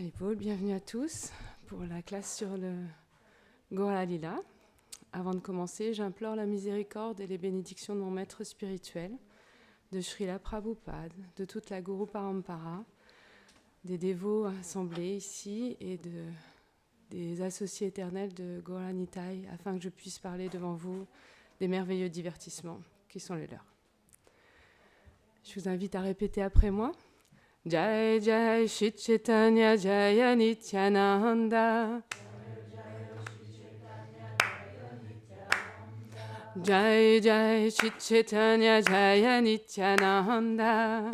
Allez, Paul, bienvenue à tous pour la classe sur le Gora Lila. Avant de commencer, j'implore la miséricorde et les bénédictions de mon maître spirituel, de Srila Prabhupada, de toute la Guru Parampara, des dévots assemblés ici et des associés éternels de Gora Nitai, afin que je puisse parler devant vous des merveilleux divertissements qui sont les leurs. Je vous invite à répéter après moi. Jai Jai Shri Chaitanya Jaya Nityananda. Jai Jai Shri Chaitanya Jaya Nityananda.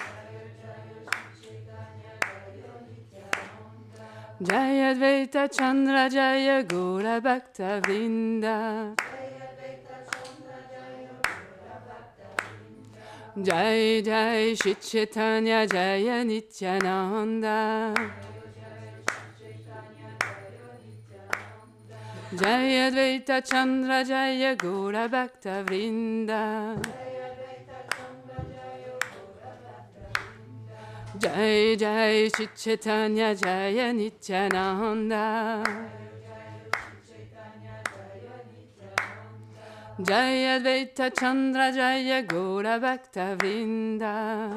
Jaya Advaita Chandra Jaya Gaura Bhakta Vrinda. Jai Jai Shri Chaitanya Jaya Nityananda. Jaya Advaita Chandra Jaya Gaura Bhakta Vrinda. Jai Jai Shri Chaitanya Jaya Nityananda. Jaya Advaita Chandra Jaya Gaura Bhakta Vrinda.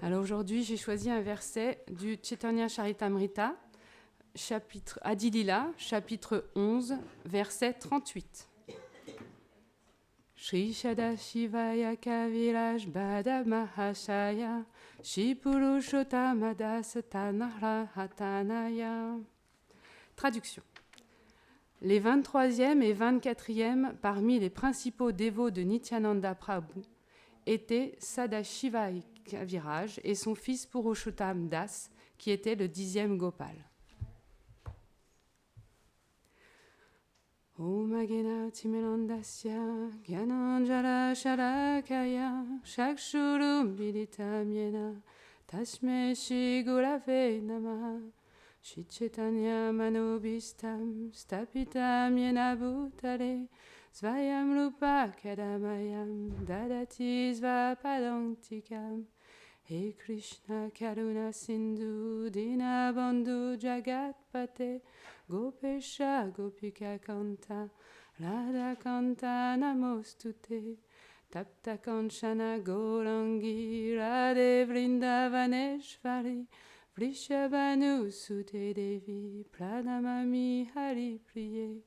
Alors aujourd'hui, j'ai choisi un verset du Chaitanya Charitamrita, chapitre Adi Lila, chapitre 11, verset 38. Shri Sadashivaya Kaviraj Bhada Mahashaya Shri Purushottama Dasatana Hatanaya. Traduction. Les 23e et 24e parmi les principaux dévots de Nityananda Prabhu étaient Sadashivaya Kaviraj et son fils Purushottam Das, qui était le 10e Gopal. Om Agena Timirandasya Gyananjala Sharakaya Shakshuru Militam Yena Tasme Shri Gurave Namaha Shri Chaitanya Manobhistam Stapitam Yena Bhutale Svayam Rupa Kadamayam Dadati Svapadantikam He Krishna Karuna Sindhu Dinabandhu Jagatpate Gopesha Gopika Kanta Radha Kanta Namostute Tapta Kanchana Gorangi Radhe Vrindavaneshvari Vrishabhanu Sute Devi Pranamami Hari Priye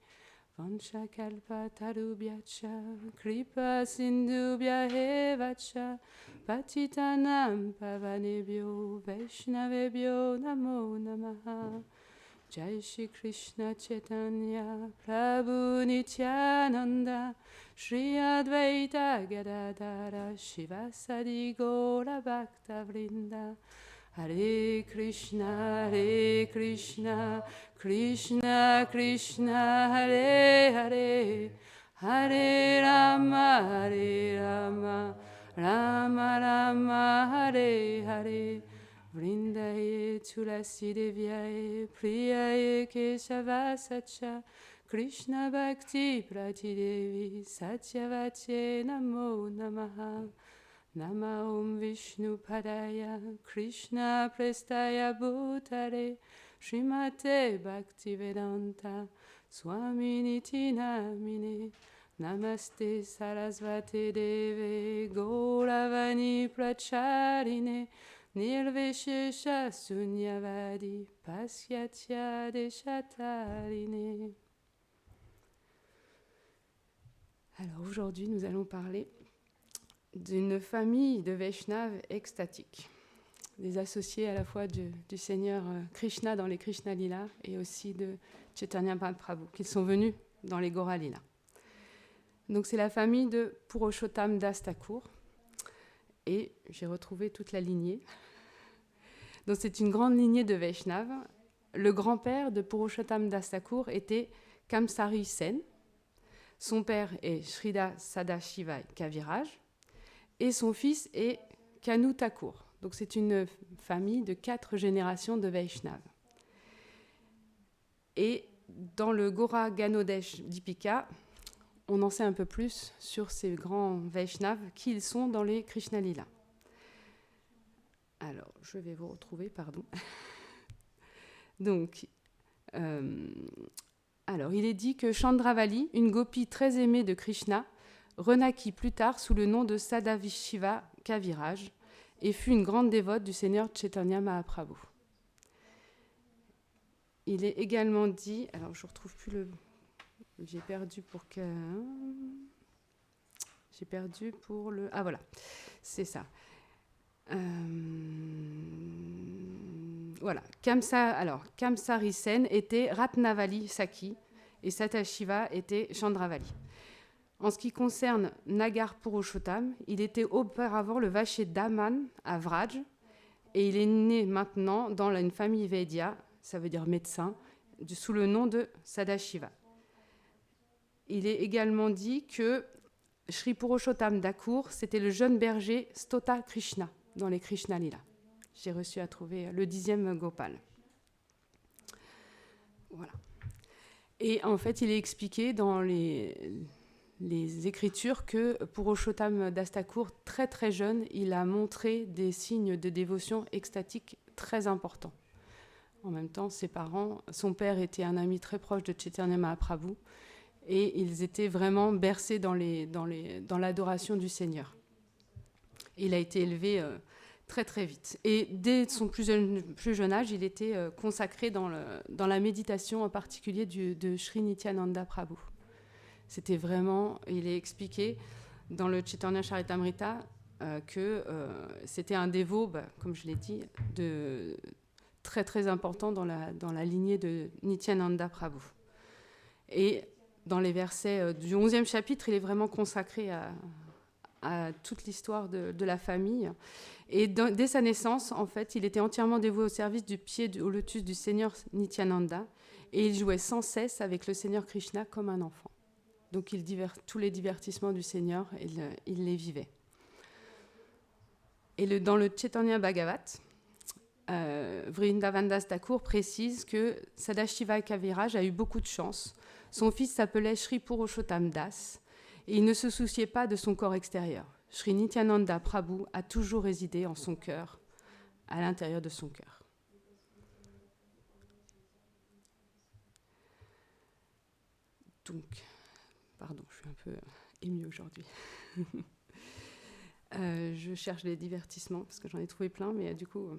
Vanchakalpa Tarubhyacha Kripa Sindhubhya Evacha Patitanam Pavanebhyo Vaishnavebhyo Namo Namaha Jai Shri Krishna Chaitanya Prabhu Nityananda Shri Advaita Gadadara Shivasadi Gaura Bhakta Vrinda Hare Krishna Krishna Krishna Hare Hare Hare Rama Rama Rama Hare Hare Vrindaye Tulasi Devyaye Priyaye Keshava Sacha Krishna Bhakti Pratidevi Satyavate Namo Namaha Nama Om Vishnu Padaya Krishna Prestaya Bhutare Srimate Bhaktivedanta Swaminiti Namine Namaste Sarasvate Deve Gauravani Pracharine Nirvishesha Sunyavadi Pasyatya Deshatarine. Alors aujourd'hui, nous allons parler d'une famille de Vaishnavas extatiques, des associés à la fois du Seigneur Krishna dans les Krishna Lila et aussi de Chaitanya Mahaprabhu, qui sont venus dans les Gora Lila. Donc c'est la famille de Purushottam Das Thakur, et j'ai retrouvé toute la lignée. Donc c'est une grande lignée de Vaishnavas. Le grand-père de Purushottam Das Thakur était Kamsari Sen. Son père est Srila Sadashivaya Kaviraj. Et son fils est Kanu Thakur. Donc c'est une famille de 4 générations de Vaishnavas. Et dans le Gora Ganodesh Dipika, on en sait un peu plus sur ces grands Vaishnavas qui ils sont dans les Krishna Lila. Alors, je vais vous retrouver, pardon. Donc, alors, il est dit que Chandravali, une gopi très aimée de Krishna, renaquit plus tard sous le nom de Sadashiva Kaviraj et fut une grande dévote du Seigneur Chaitanya Mahaprabhu. Il est également dit, alors je ne retrouve plus le... J'ai perdu pour le... Ah voilà, c'est ça. Voilà, Kamsari Sen était Ratnavali Saki et Sadashiva était Chandravali. En ce qui concerne Nagar Purushottam, il était auparavant le vacher d'Aman à Vraj et il est né maintenant dans une famille Vaidya, ça veut dire médecin, sous le nom de Sadashiva. Il est également dit que Sri Purushottam Thakur, c'était le jeune berger Stota Krishna dans les Krishna Lila. J'ai réussi à trouver le 10e Gopal. Voilà. Et en fait, il est expliqué dans les écritures que Purushottam Das Thakur, très très jeune, il a montré des signes de dévotion extatique très importants. En même temps, son père était un ami très proche de Chaitanya Mahaprabhu et ils étaient vraiment bercés dans l'adoration du Seigneur. Il a été élevé très très vite. Et dès son plus jeune âge, il était consacré dans la méditation en particulier de Sri Nityananda Prabhu. C'était vraiment, il est expliqué dans le Chaitanya Charitamrita que c'était un dévot, comme je l'ai dit, très très important dans la lignée de Nityananda Prabhu. Et dans les versets du 11e chapitre, il est vraiment consacré à toute l'histoire de la famille. Et dès sa naissance, en fait, il était entièrement dévoué au service du pied au lotus du Seigneur Nityananda et il jouait sans cesse avec le Seigneur Krishna comme un enfant. Donc tous les divertissements du Seigneur, il les vivait. Et dans le Chaitanya Bhagavat, Vrindavan Das Thakur précise que Sadashiva Kaviraj a eu beaucoup de chance. Son fils s'appelait Sri Purushottam Das et il ne se souciait pas de son corps extérieur. Sri Nityananda Prabhu a toujours résidé en son cœur, à l'intérieur de son cœur. Donc, pardon, je suis un peu émue aujourd'hui. Je cherche les divertissements parce que j'en ai trouvé plein, mais du coup...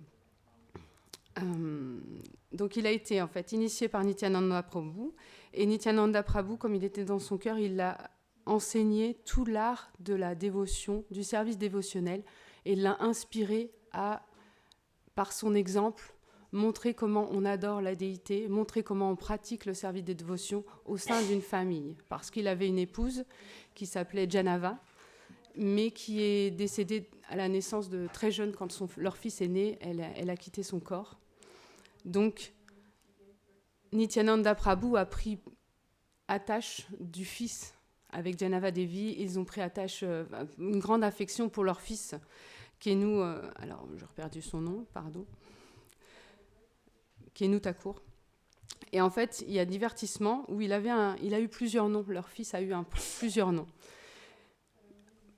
donc il a été en fait initié par Nityananda Prabhu et Nityananda Prabhu, comme il était dans son cœur, il l'a enseigné tout l'art de la dévotion, du service dévotionnel, et l'a inspiré à, par son exemple, montrer comment on adore la déité, montrer comment on pratique le service de dévotion au sein d'une famille, parce qu'il avait une épouse qui s'appelait Janava, mais qui est décédée à la naissance de très jeune. Quand leur fils est né, elle a quitté son corps. Donc, Nityananda Prabhu a pris attache du fils avec Janava Devi. Ils ont pris attache, une grande affection pour leur fils, Kenu, alors j'ai perdu son nom, pardon, Kenu Thakur. Et en fait, il y a divertissement où il a eu plusieurs noms. Leur fils a eu plusieurs noms.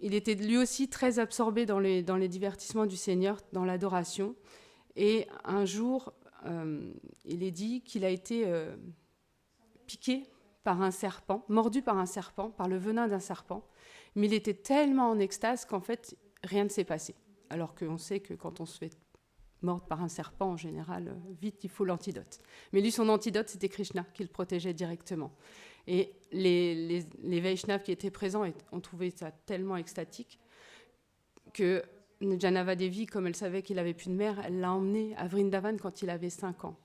Il était lui aussi très absorbé dans les divertissements du Seigneur, dans l'adoration. Et un jour, il est dit qu'il a été piqué par un serpent, mordu par un serpent, par le venin d'un serpent. Mais il était tellement en extase qu'en fait, rien ne s'est passé. Alors qu'on sait que quand on se fait mordre par un serpent, en général, vite, il faut l'antidote. Mais lui, son antidote, c'était Krishna, qui le protégeait directement. Et les Vaishnavas qui étaient présents ont trouvé ça tellement extatique que Janava Devi, comme elle savait qu'il n'avait plus de mère, elle l'a emmené à Vrindavan quand il avait 5 ans.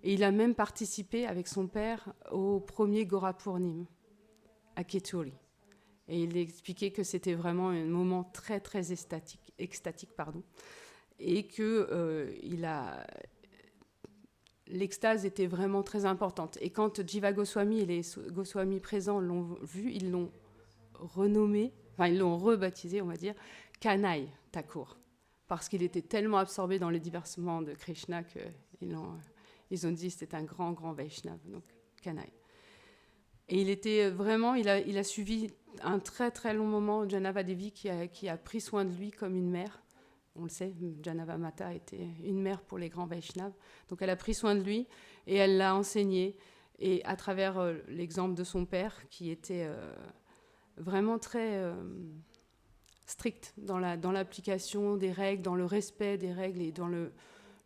Et il a même participé avec son père au premier Gora Purnim à Keturi. Et il expliquait que c'était vraiment un moment très très extatique, et que l'extase était vraiment très importante. Et quand Jiva Goswami et les Goswami présents l'ont vu, ils l'ont renommé, ils l'ont rebaptisé, on va dire, Kanai Thakur, parce qu'il était tellement absorbé dans les divertissements de Krishna qu'ils ont dit que c'était un grand Vaishnava, donc Kanai. Et il était vraiment, il a suivi un très très long moment Janava Devi qui a pris soin de lui comme une mère. On le sait, Janava Mata était une mère pour les grands Vaishnavas. Donc elle a pris soin de lui et elle l'a enseigné. Et à travers l'exemple de son père, qui était vraiment très strict dans l'application des règles, dans le respect des règles et dans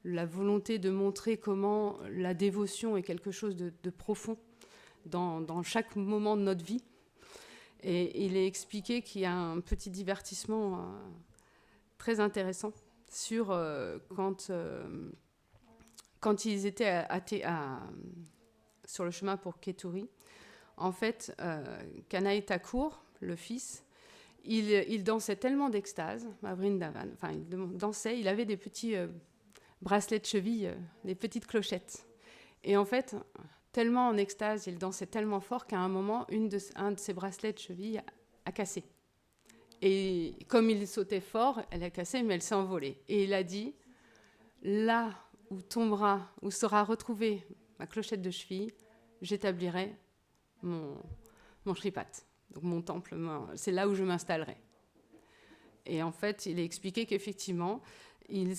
la volonté de montrer comment la dévotion est quelque chose de profond dans chaque moment de notre vie. Et il est expliqué qu'il y a un petit divertissement très intéressant sur quand ils étaient sur le chemin pour Keturi. En fait, Kanai Thakur, le fils, il dansait tellement d'extase à Vrindavan. Enfin, il dansait, il avait des petits bracelets de cheville, des petites clochettes. Et en fait, tellement en extase, il dansait tellement fort qu'à un moment, un de ses bracelets de cheville a cassé. Et comme il sautait fort, elle a cassé, mais elle s'est envolée. Et il a dit, là où sera retrouvée ma clochette de cheville, j'établirai mon shripat, donc mon temple. C'est là où je m'installerai. Et en fait, il a expliqué qu'effectivement, elle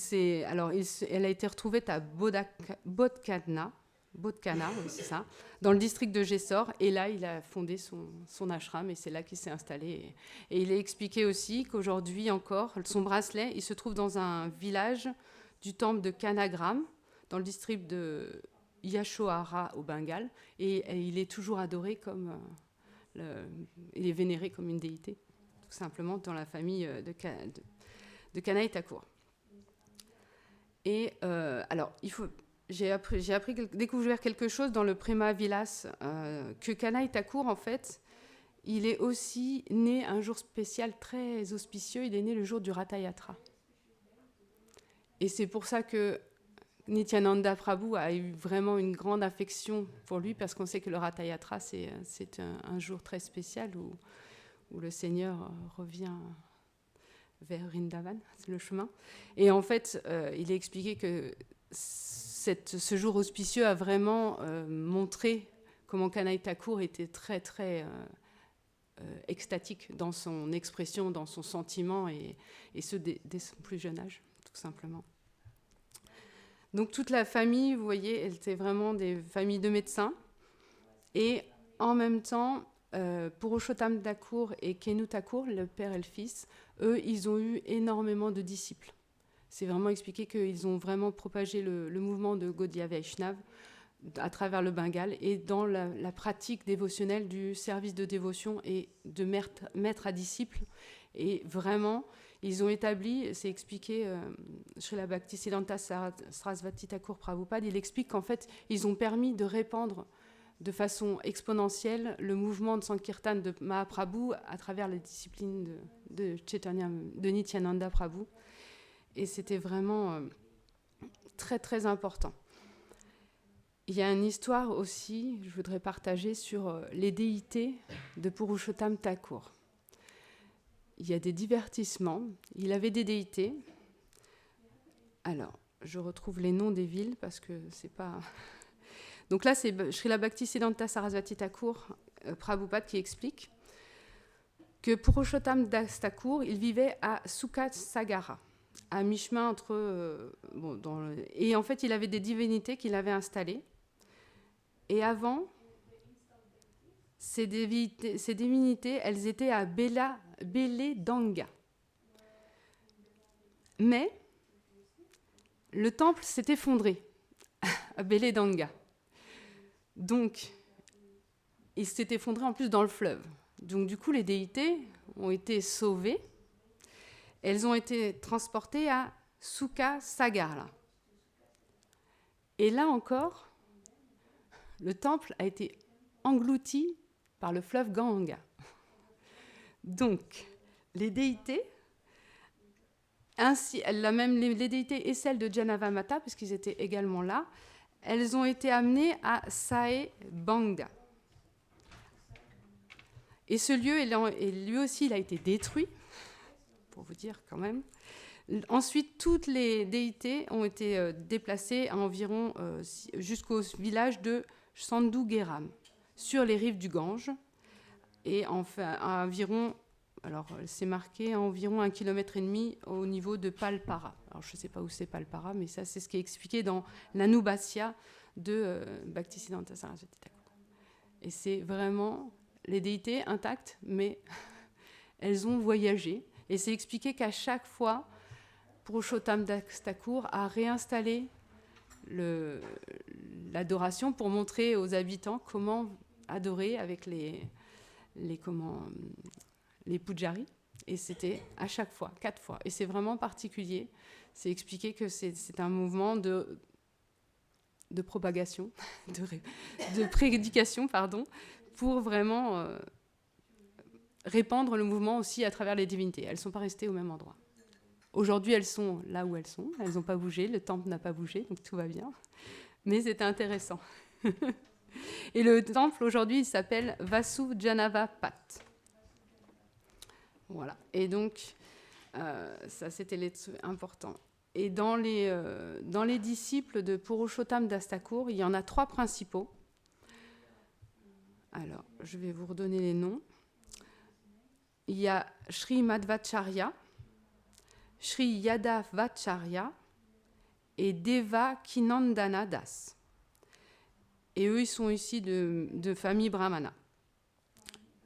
a été retrouvée à Bodhkana, oui, c'est ça, dans le district de Jessore. Et là, il a fondé son ashram et c'est là qu'il s'est installé. Et il a expliqué aussi qu'aujourd'hui encore, son bracelet, il se trouve dans un village du temple de Kanagram, dans le district de Yashohara au Bengale. Et il est toujours adoré comme... il est vénéré comme une déité, tout simplement, dans la famille de Kanai Thakur. Et alors, j'ai découvert quelque chose dans le Prema Vilas, que Kanai Thakur, en fait, il est aussi né un jour spécial très auspicieux, il est né le jour du Ratha Yatra. Et c'est pour ça que Nityananda Prabhu a eu vraiment une grande affection pour lui, parce qu'on sait que le Ratha Yatra, c'est un jour très spécial où le Seigneur revient vers Vrindavan, c'est le chemin. Et en fait, il a expliqué que ce jour auspicieux a vraiment montré comment Kanai Thakur était très, très extatique dans son expression, dans son sentiment, et ce, dès son plus jeune âge, tout simplement. Donc toute la famille, vous voyez, elle était vraiment des familles de médecins. Et en même temps, Purushottam Thakur et Kenu Thakur, le père et le fils, eux, ils ont eu énormément de disciples. C'est vraiment expliqué qu'ils ont vraiment propagé le mouvement de Gaudiya Vaishnav à travers le Bengale et dans la pratique dévotionnelle du service de dévotion et de maître à disciple. Et vraiment, ils ont établi, c'est expliqué, Srila Bhaktisiddhanta Sarasvati Thakur Prabhupada, il explique qu'en fait, ils ont permis de répandre de façon exponentielle le mouvement de Sankirtan de Mahaprabhu à travers les disciplines de Nityananda Prabhu. Et c'était vraiment très, très important. Il y a une histoire aussi, je voudrais partager, sur les déités de Purushottam Thakur. Il y a des divertissements. Il avait des déités. Alors, je retrouve les noms des villes parce que c'est pas... Donc là, c'est Srila Bhaktisiddhanta Sarasvati Thakur Prabhupada qui explique que Purushottam Das Thakur, il vivait à Sukat Sagara, à mi-chemin entre... et en fait, il avait des divinités qu'il avait installées. Et avant, ces divinités, elles étaient à Beledanga. Mais le temple s'est effondré à Beledanga. Donc, il s'est effondré en plus dans le fleuve. Donc, du coup, les déités ont été sauvées. Elles ont été transportées à Sukha Sagara. Et là encore, le temple a été englouti par le fleuve Ganga. Donc, les déités, ainsi, même les déités et celles de Janava Mata, puisqu'ils étaient également là, elles ont été amenées à Sae Banga. Et ce lieu, lui aussi, il a été détruit, pour vous dire quand même. Ensuite, toutes les déités ont été déplacées à environ jusqu'au village de Sandhugeram. sur les rives du Gange, et enfin, à environ, alors c'est marqué à environ 1,5 km au niveau de Palpara. Alors je ne sais pas où c'est Palpara, mais ça c'est ce qui est expliqué dans l'Anubhasya de Bhaktisiddhanta Saraswati Thakur. Et c'est vraiment les déités intactes, mais elles ont voyagé. Et c'est expliqué qu'à chaque fois, Purushottam Das Thakur a réinstallé l'adoration pour montrer aux habitants comment adorer avec les pujaris. Et c'était à chaque fois, 4 fois. Et c'est vraiment particulier. C'est expliqué que c'est un mouvement de propagation, de prédication, pardon, pour vraiment répandre le mouvement aussi à travers les divinités. Elles ne sont pas restées au même endroit. Aujourd'hui, elles sont là où elles sont. Elles n'ont pas bougé, le temple n'a pas bougé, donc tout va bien. Mais c'était intéressant. Et le temple, aujourd'hui, il s'appelle Vasujanava Pat. Voilà. Et donc, ça, c'était important. Et dans les disciples de Purushottam Das Thakur, il y en a 3 principaux. Alors, je vais vous redonner les noms. Il y a Sri Madhvacharya, Sri Yadavacharya et Devakinandana Das. Et eux, ils sont issus de famille brahmana.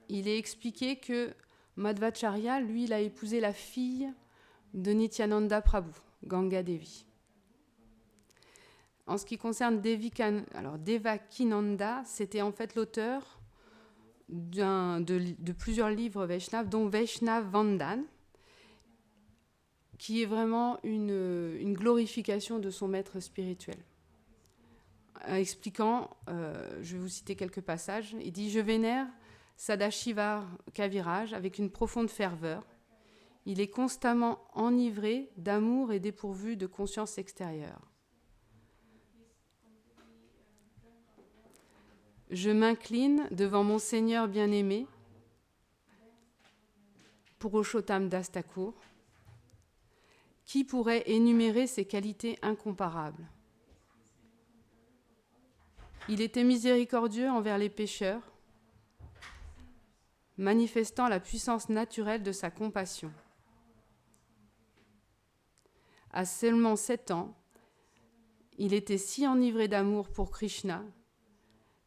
Il est expliqué que Madhvacharya, lui, il a épousé la fille de Nityananda Prabhu, Ganga Devi. En ce qui concerne Devakinanda, c'était en fait l'auteur de plusieurs livres Vaishnav, dont Vaishnav Vandan, qui est vraiment une glorification de son maître spirituel. Expliquant, je vais vous citer quelques passages, il dit « Je vénère Sadashiva Kaviraj avec une profonde ferveur. Il est constamment enivré d'amour et dépourvu de conscience extérieure. Je m'incline devant mon Seigneur bien-aimé, Purushottam Das Thakur. Qui pourrait énumérer ses qualités incomparables? Il était miséricordieux envers les pécheurs, manifestant la puissance naturelle de sa compassion. À seulement 7 ans, il était si enivré d'amour pour Krishna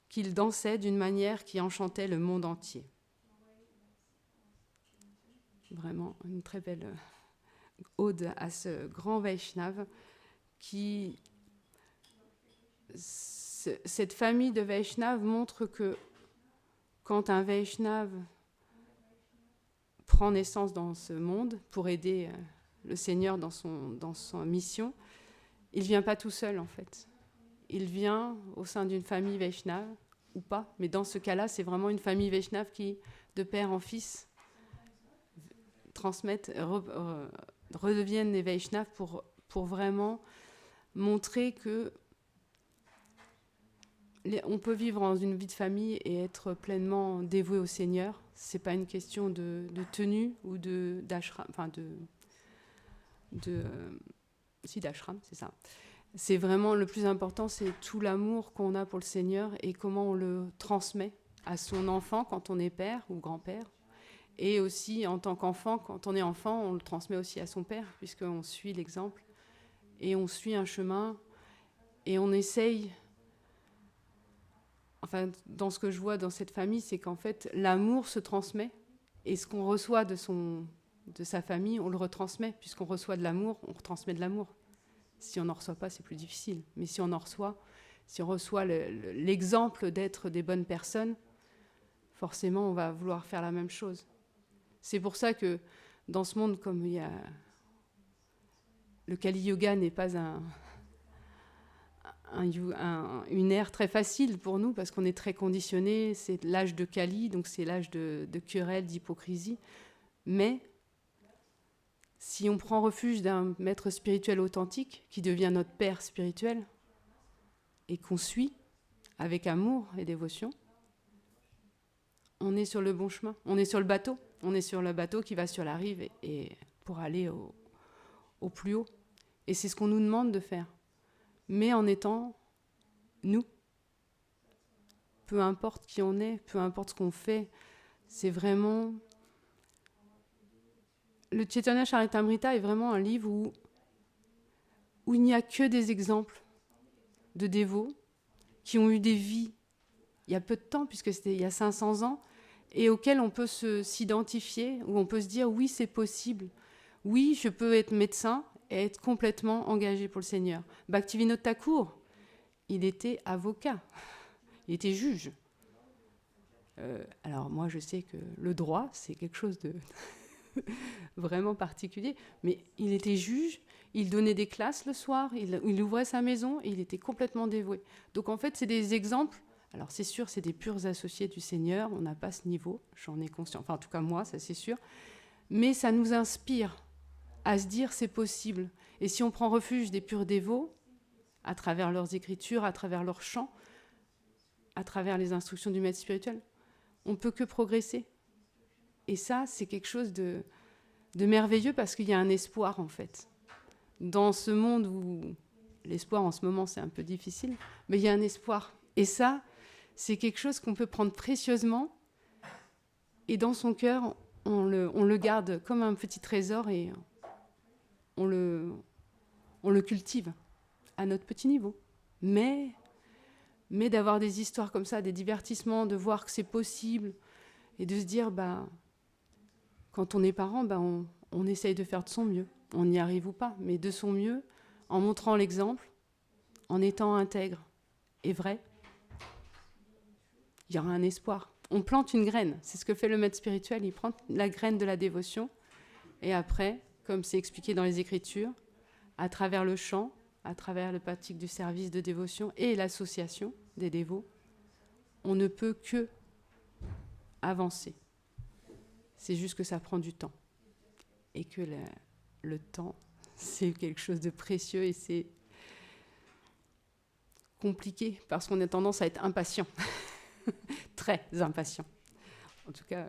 qu'il dansait d'une manière qui enchantait le monde entier. » Vraiment une très belle ode à ce grand Vaishnav qui... Cette famille de Vaishnav montre que quand un Vaishnav prend naissance dans ce monde pour aider le Seigneur dans sa mission, il ne vient pas tout seul en fait. Il vient au sein d'une famille Vaishnav, ou pas, mais dans ce cas-là, c'est vraiment une famille Vaishnav qui, de père en fils, transmettent, redeviennent des Vaishnavas pour vraiment montrer que on peut vivre dans une vie de famille et être pleinement dévoué au Seigneur. C'est pas une question de tenue ou d'ashram, enfin si d'ashram, c'est ça. C'est vraiment le plus important, c'est tout l'amour qu'on a pour le Seigneur et comment on le transmet à son enfant quand on est père ou grand-père. Et aussi en tant qu'enfant, quand on est enfant, on le transmet aussi à son père puisqu'on suit l'exemple et on suit un chemin et on essaye. Enfin, dans ce que je vois dans cette famille, c'est qu'en fait, l'amour se transmet et ce qu'on reçoit de sa famille, on le retransmet. Puisqu'on reçoit de l'amour, on retransmet de l'amour. Si on n'en reçoit pas, c'est plus difficile. Mais si on en reçoit, si on reçoit l'exemple d'être des bonnes personnes, forcément, on va vouloir faire la même chose. C'est pour ça que dans ce monde, comme il y a... Le Kali Yoga n'est pas une ère très facile pour nous parce qu'on est très conditionné, c'est l'âge de Kali, donc c'est l'âge de querelle, d'hypocrisie. Mais si on prend refuge d'un maître spirituel authentique qui devient notre père spirituel et qu'on suit avec amour et dévotion, on est sur le bon chemin, on est sur le bateau. On est sur le bateau qui va sur la rive et pour aller au plus haut. Et c'est ce qu'on nous demande de faire. Mais en étant nous. peu importe qui on est, peu importe ce qu'on fait, c'est vraiment... Le Chaitanya Charitamrita est vraiment un livre où il n'y a que des exemples de dévots qui ont eu des vies il y a peu de temps, puisque c'était il y a 500 ans, et auxquels on peut s'identifier, où on peut se dire oui, c'est possible. Oui, je peux être médecin et être complètement engagé pour le Seigneur. Bhaktivinoda Thakur, il était avocat, il était juge. Alors moi, je sais que le droit, c'est quelque chose de vraiment particulier, mais il était juge, il donnait des classes le soir, il ouvrait sa maison et il était complètement dévoué. Donc en fait, c'est des exemples. Alors c'est sûr, c'est des purs associés du Seigneur, on n'a pas ce niveau, j'en ai conscience, enfin en tout cas moi, ça c'est sûr, mais ça nous inspire à se dire c'est possible. Et si on prend refuge des purs dévots, à travers leurs écritures, à travers leurs chants, à travers les instructions du maître spirituel, on ne peut que progresser. Et ça, c'est quelque chose de merveilleux parce qu'il y a un espoir en fait. Dans ce monde où l'espoir en ce moment c'est un peu difficile, mais il y a un espoir. Et ça, c'est quelque chose qu'on peut prendre précieusement et dans son cœur, on le garde comme un petit trésor et on le cultive à notre petit niveau. Mais d'avoir des histoires comme ça, des divertissements, de voir que c'est possible et de se dire, quand on est parent, on essaye de faire de son mieux. On n'y arrive ou pas, mais de son mieux, en montrant l'exemple, en étant intègre et vrai, il y aura un espoir. On plante une graine, c'est ce que fait le maître spirituel, il prend la graine de la dévotion, et après, comme c'est expliqué dans les Écritures, à travers le chant, à travers le pratique du service de dévotion et l'association des dévots, on ne peut que avancer. C'est juste que ça prend du temps. Et que le temps, c'est quelque chose de précieux et c'est compliqué parce qu'on a tendance à être impatient. Très impatient. En tout cas,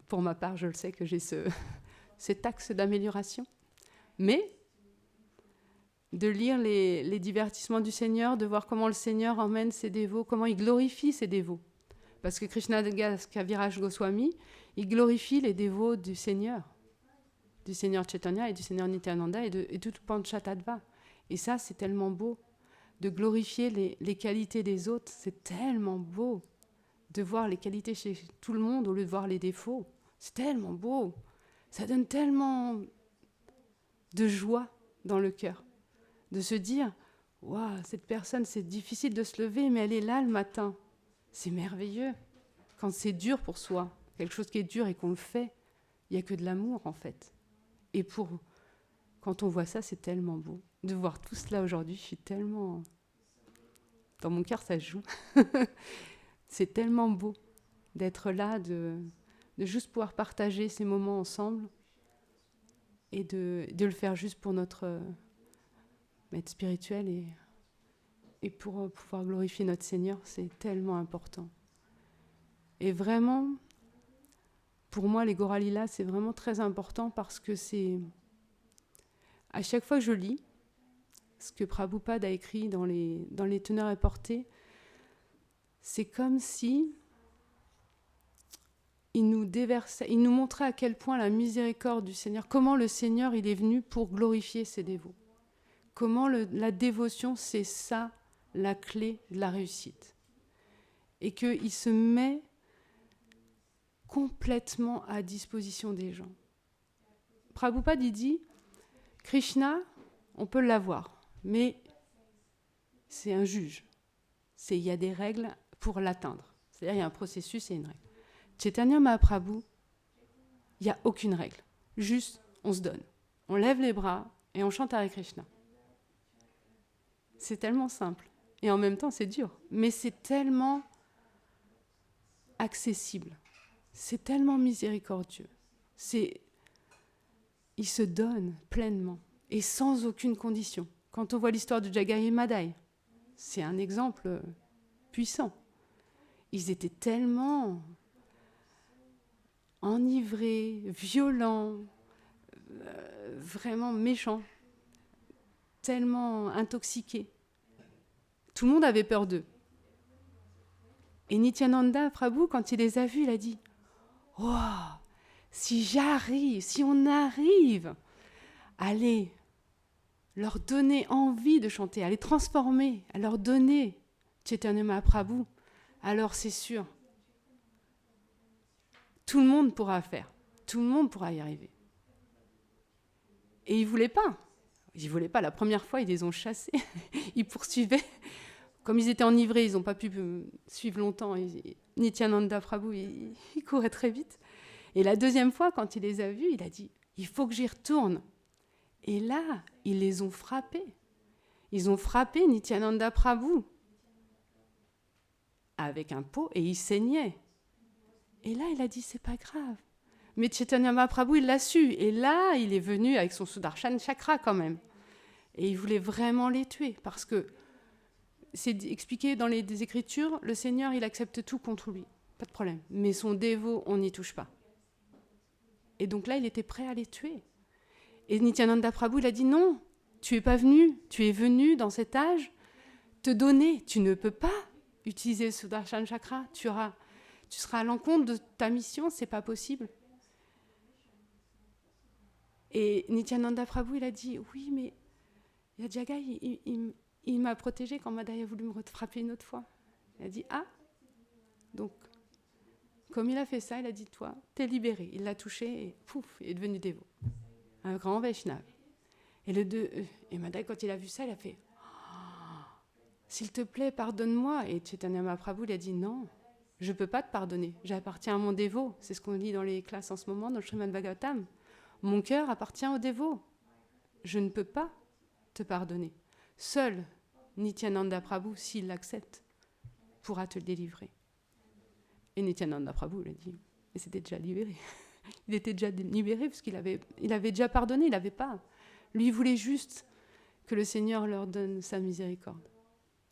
pour ma part, je le sais que j'ai cet axe d'amélioration. Mais de lire les divertissements du Seigneur, de voir comment le Seigneur emmène ses dévots, comment il glorifie ses dévots. Parce que Krishnadas Kaviraj Goswami, il glorifie les dévots du Seigneur Chaitanya et du Seigneur Nityananda et de tout Panchatattva. Et ça, c'est tellement beau. De glorifier les qualités des autres, c'est tellement beau. De voir les qualités chez tout le monde au lieu de voir les défauts, c'est tellement beau. Ça donne tellement de joie dans le cœur. De se dire, waouh, cette personne, c'est difficile de se lever, mais elle est là le matin. C'est merveilleux. Quand c'est dur pour soi, quelque chose qui est dur et qu'on le fait, il n'y a que de l'amour en fait. Et quand on voit ça, c'est tellement beau. De voir tout cela aujourd'hui, je suis tellement... Dans mon cœur, ça joue. C'est tellement beau d'être là, de juste pouvoir partager ces moments ensemble et de le faire juste pour notre maître spirituel et pour pouvoir glorifier notre Seigneur, c'est tellement important. Et vraiment, pour moi, les Gaura Lila, c'est vraiment très important parce que c'est... À chaque fois que je lis ce que Prabhupada a écrit dans les teneurs et portées, c'est comme si il nous montrait à quel point la miséricorde du Seigneur, comment le Seigneur il est venu pour glorifier ses dévots. Comment la dévotion, c'est ça la clé de la réussite. Et qu'il se met complètement à disposition des gens. Prabhupada il dit, Krishna, on peut l'avoir, mais c'est un juge. Il y a des règles pour l'atteindre. C'est-à-dire il y a un processus et une règle. Chaitanya Mahaprabhu, il n'y a aucune règle. Juste, on se donne. On lève les bras et on chante Hare Krishna. C'est tellement simple. Et en même temps, c'est dur. Mais c'est tellement accessible. C'est tellement miséricordieux. Il se donne pleinement et sans aucune condition. Quand on voit l'histoire de Jagai et Madai, c'est un exemple puissant. Ils étaient tellement enivrés, violents, vraiment méchants, tellement intoxiqués. Tout le monde avait peur d'eux. Et Nityananda Prabhu, quand il les a vus, il a dit « Oh, si on arrive à leur donner envie de chanter, à les transformer, à leur donner Chaitanya Mahaprabhu, alors c'est sûr, tout le monde pourra faire, tout le monde pourra y arriver. » Et ils ne voulaient pas. Ils ne voulaient pas. La première fois, ils les ont chassés. Ils poursuivaient. Comme ils étaient enivrés, ils n'ont pas pu suivre longtemps. Nityananda Prabhu, il courait très vite. Et la deuxième fois, quand il les a vus, il a dit « Il faut que j'y retourne ». Et là, ils les ont frappés. Ils ont frappé Nityananda Prabhu avec un pot et il saignait. Et là, il a dit « C'est pas grave ». Mais Chaitanya Mahaprabhu, il l'a su. Et là, il est venu avec son Sudarshan Chakra quand même. Et il voulait vraiment les tuer. Parce que, c'est expliqué dans les Écritures, le Seigneur, il accepte tout contre lui. Pas de problème. Mais son dévot, on n'y touche pas. Et donc là, il était prêt à les tuer. Et Nityananda Prabhu, il a dit non, tu es pas venu. Tu es venu dans cet âge te donner. Tu ne peux pas utiliser le Sudarshan Chakra. Tu seras à l'encontre de ta mission, c'est pas possible. Et Nityananda Prabhu, il a dit, oui, mais Yajaga, il m'a protégé quand Madhya a voulu me frapper une autre fois. Il a dit, ah, donc, comme il a fait ça, il a dit, toi, t'es libéré. Il l'a touché et pouf, il est devenu dévot. Un grand Vaishnava. Et Madhya, quand il a vu ça, il a fait, oh, s'il te plaît, pardonne-moi. Et Chaitanya Mahaprabhu, il a dit, non, je ne peux pas te pardonner. J'appartiens à mon dévot. C'est ce qu'on lit dans les classes en ce moment, dans le Srimad Bhagavatam. Mon cœur appartient au dévot. Je ne peux pas te pardonner. Seul Nityananda Prabhu, s'il l'accepte, pourra te délivrer. Et Nityananda Prabhu l'a dit, mais c'était déjà libéré. Il était déjà libéré parce qu'il avait déjà pardonné, il n'avait pas. Lui, il voulait juste que le Seigneur leur donne sa miséricorde.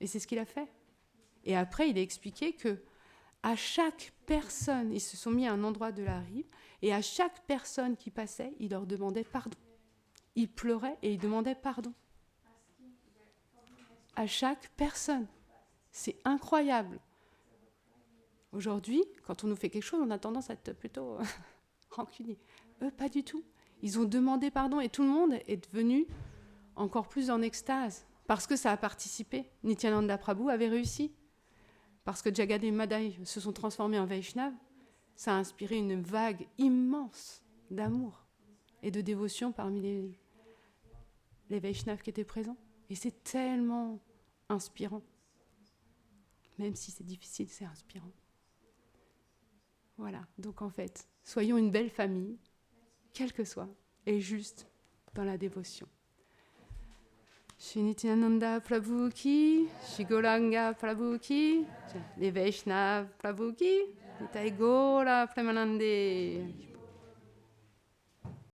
Et c'est ce qu'il a fait. Et après, il a expliqué que à chaque personne, ils se sont mis à un endroit de la rive, et à chaque personne qui passait, il leur demandait pardon. Il pleurait et il demandait pardon. À chaque personne. C'est incroyable. Aujourd'hui, quand on nous fait quelque chose, on a tendance à être plutôt rancunier. Eux, pas du tout. Ils ont demandé pardon et tout le monde est devenu encore plus en extase parce que ça a participé. Nityananda Prabhu avait réussi. Parce que Jagad et Madhya se sont transformés en Vaishnava, ça a inspiré une vague immense d'amour et de dévotion parmi les Vaishnavas qui étaient présents. Et c'est tellement inspirant. Même si c'est difficile, c'est inspirant. Voilà, donc en fait, soyons une belle famille, quelle que soit, et juste dans la dévotion. Shri Nityananda Prabhu ki, Shri Gauranga Prabhu ki, les Vaishnavas Prabhu ki, Nitai Gaura Premanande.